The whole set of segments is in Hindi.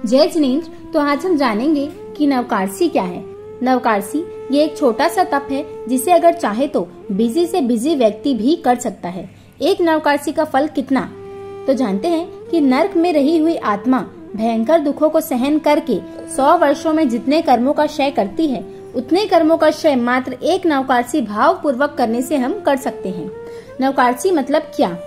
जय जिनेंद्र। तो आज हम जानेंगे कि नवकार्सी क्या है। नवकार्सी ये एक छोटा सा तप है जिसे अगर चाहे तो बिजी से बिजी व्यक्ति भी कर सकता है। एक नवकार्सी का फल कितना, तो जानते हैं कि नर्क में रही हुई आत्मा भयंकर दुखों को सहन करके 100 वर्षों में जितने कर्मों का क्षय करती है, उतने कर्मों का क्षय मात्र एक नवकार्सी भाव पूर्वक करने से हम कर सकते हैं। नवकार्सी मतलब क्या?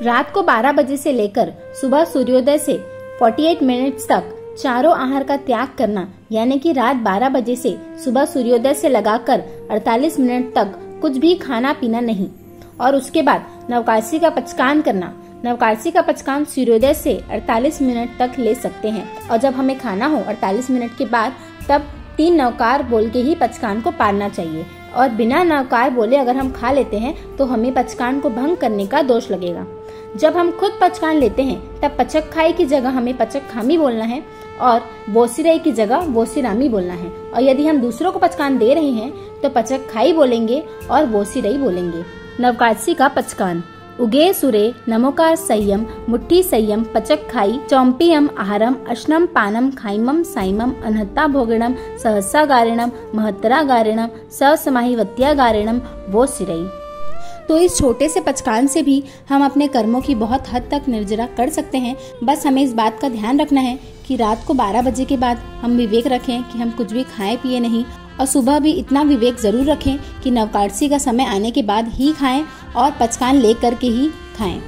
रात को 12 बजे से लेकर सुबह सूर्योदय से 48 मिनट्स तक चारों आहार का त्याग करना, यानी कि रात 12 बजे से सुबह सूर्योदय से लगाकर 48 मिनट तक कुछ भी खाना पीना नहीं। और उसके बाद नवकार्सी का पचकान करना। नवकार्सी का पचकान सूर्योदय से 48 मिनट तक ले सकते हैं और जब हमें खाना हो 48 मिनट के बाद, तब 3 नवकार बोल के ही पचकान को पारना चाहिए। और बिना नवकार बोले अगर हम खा लेते हैं तो हमें पचकान को भंग करने का दोष लगेगा। जब हम खुद पचकान लेते हैं तब पचक खाई की जगह हमें पचक खामी बोलना है और बोसिरई की जगह बोसिरामी बोलना है। और यदि हम दूसरों को पचकान दे रहे हैं तो पचक खाई बोलेंगे और बोसिरई बोलेंगे। नवकार्सी का पचकान। उगे सुरे नमोकार संयम मुट्ठी संयम पचक खाई चौम्पियम आहारम अश्नम पानम खाइमम साइमम अनहत्ता भोगिणम सहसा गारिणम महत्तरा गारिणम ससमाहिवत्या गारिणम वो सिरई। तो इस छोटे से पचकान से भी हम अपने कर्मों की बहुत हद तक निर्जरा कर सकते हैं। बस हमें इस बात का ध्यान रखना है कि रात को 12 बजे के बाद हम विवेक रखें कि हम कुछ भी खाएं पिए नहीं, और सुबह भी इतना विवेक जरूर रखें कि नवकार्सी का समय आने के बाद ही खाएं और पचकान ले करके ही खाएं।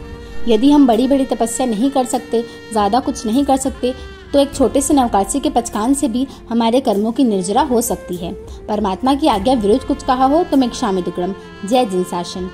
यदि हम बड़ी बड़ी तपस्या नहीं कर सकते, ज्यादा कुछ नहीं कर सकते, तो एक छोटे से नवकार्सी के पचकान से भी हमारे कर्मों की निर्जरा हो सकती है। परमात्मा की आज्ञा विरुद्ध कुछ कहा हो तो मैं क्षामित उग्रम। जय जिन शासन।